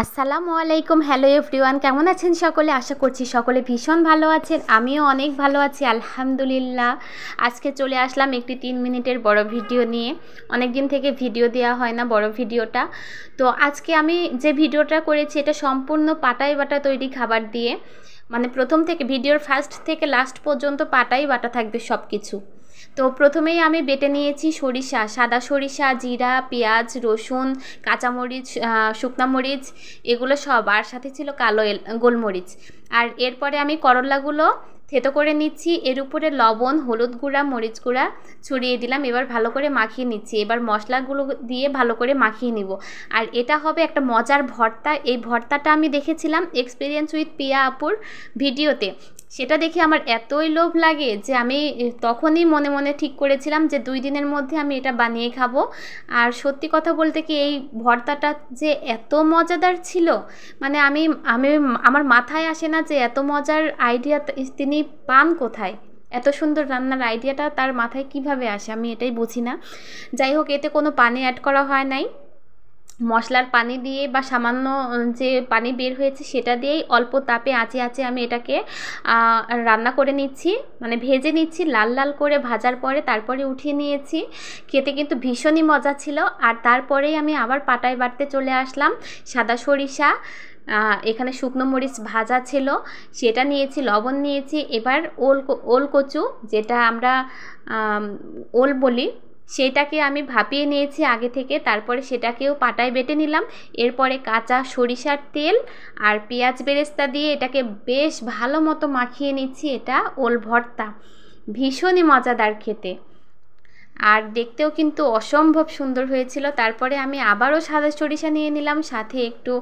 আসসালামু আলাইকুম। Hello everyone, কেমন আছেন সকলে? আশা করছি সকলে ভীষণ ভালো আছেন। আমিও অনেক ভালো আছি আলহামদুলিল্লাহ। আজকে চলে আসলাম একটি 3 মিনিটের বড় ভিডিও নিয়ে। অনেক দিন থেকে ভিডিও দেওয়া হয় না, বড় ভিডিওটা। তো আজকে আমি যে ভিডিওটা করেছি এটা সম্পূর্ণ পাটায় বাটা তৈরি খাবার দিয়ে, মানে প্রথম থেকে ভিডিওর ফার্স্ট থেকে লাস্ট পর্যন্ত পাটাই বাটা থাকবে সব কিছু। তো প্রথমেই আমি বেটে নিয়েছি সরিষা, সাদা সরিষা, জিরা, পেঁয়াজ, রসুন, কাঁচামরিচ, শুকনো মরিচ, এগুলো সব, আর সাথে ছিল কালো গোলমরিচ। আর এরপরে আমি করলাগুলো থেতো করে নিচ্ছি। এর উপরে লবণ, হলুদ গুঁড়া, মরিচ গুঁড়া ছড়িয়ে দিলাম। এবার ভালো করে মাখিয়ে নিচ্ছি। এবার মশলাগুলো দিয়ে ভালো করে মাখিয়ে নিব। আর এটা হবে একটা মজার ভর্তা। এই ভর্তাটা আমি দেখেছিলাম এক্সপিরিয়েন্স উইথ পিয়া আপুর ভিডিওতে। সেটা দেখে আমার এতই লোভ লাগে যে আমি তখনই মনে মনে ঠিক করেছিলাম যে 2 দিনের মধ্যে আমি এটা বানিয়ে খাবো। আর সত্যি কথা বলতে কি, এই ভর্তাটা যে এত মজাদার ছিল, মানে আমি আমি আমার মাথায় আসে না যে এত মজার আইডিয়া তিনি পান কোথায়। এত সুন্দর রান্নার আইডিয়াটা তার মাথায় কিভাবে আসে আমি এটাই বুঝি না। যাই হোক, এতে কোনো পানি অ্যাড করা হয় নাই। মশলার পানি দিয়ে বা সামান্য যে পানি বের হয়েছে সেটা দিয়েই অল্প তাপে আঁচে আমি এটাকে রান্না করে নিচ্ছি, মানে ভেজে নিচ্ছি। লাল লাল করে ভাজার পরে তারপরে উঠিয়ে নিয়েছি। খেতে কিন্তু ভীষণই মজা ছিল। আর তারপরেই আমি আবার পাটায় বাটতে চলে আসলাম। সাদা সরিষা, এখানে শুকনো মরিচ ভাজা ছিল সেটা নিয়েছি, লবণ নিয়েছি। এবার ওল কচু, যেটা আমরা ওল বলি, সেটাকে আমি ভাপিয়ে নিয়েছি আগে থেকে। তারপরে সেটাকেও পাটায় বেটে নিলাম। এরপরে কাঁচা সরিষার তেল আর পেঁয়াজ বেরেস্তা দিয়ে এটাকে বেশ ভালো মতো মাখিয়ে নিচ্ছি। এটা ওল ভর্তা, ভীষণই মজাদার খেতে, আর দেখতেও কিন্তু অসম্ভব সুন্দর হয়েছিল। তারপরে আমি আবারও সাদা সরিষা নিয়ে নিলাম, সাথে একটু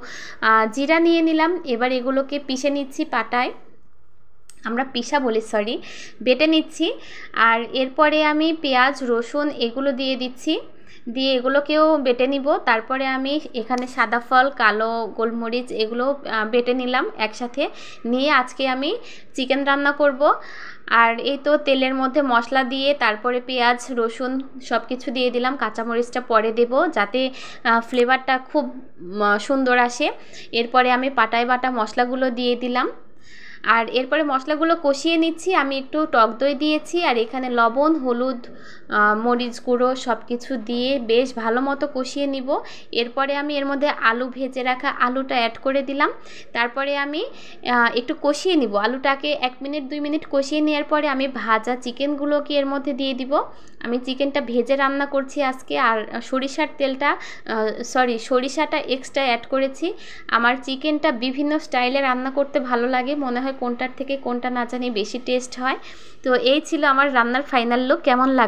জিরা নিয়ে নিলাম। এবার এগুলোকে পিষে নিচ্ছি পাটায়, আমরা পিষা বলি, সরি, বেটে নিচ্ছি। আর এরপরে আমি পেঁয়াজ, রসুন এগুলো দিয়ে দিচ্ছি, দিয়ে এগুলোকেও বেটে নিব। তারপরে আমি এখানে সাদা ফল, কালো গোলমরিচ এগুলো বেটে নিলাম একসাথে নিয়ে। আজকে আমি চিকেন রান্না করব। আর এই তো তেলের মধ্যে মশলা দিয়ে তারপরে পেঁয়াজ, রসুন সব কিছু দিয়ে দিলাম। কাঁচামরিচটা পরে দেব যাতে ফ্লেভারটা খুব সুন্দর আসে। এরপরে আমি পাটায় বাটা মশলাগুলো দিয়ে দিলাম। আর এরপরে মশলাগুলো কষিয়ে নিচ্ছি। আমি একটু টক দই দিয়েছি, আর এখানে লবণ, হলুদ, মরিচ গুঁড়ো সব কিছু দিয়ে বেশ ভালো মতো কষিয়ে নিব। এরপরে আমি এর মধ্যে আলু, ভেজে রাখা আলুটা অ্যাড করে দিলাম। তারপরে আমি একটু কষিয়ে নিব আলুটাকে, 1 মিনিট 2 মিনিট কষিয়ে নেওয়ার পরে আমি ভাজা চিকেনগুলোকে এর মধ্যে দিয়ে দিব। আমি চিকেনটা ভেজে রান্না করছি আজকে। আর সরিষাটা এক্সট্রা অ্যাড করেছি। আমার চিকেনটা বিভিন্ন স্টাইলে রান্না করতে ভালো লাগে, মনে হয় কোনটার থেকে কোনটা না জানি বেশি টেস্ট হয়। তো এই ছিল আমার রান্নার ফাইনাল লুক। কেমন লাগে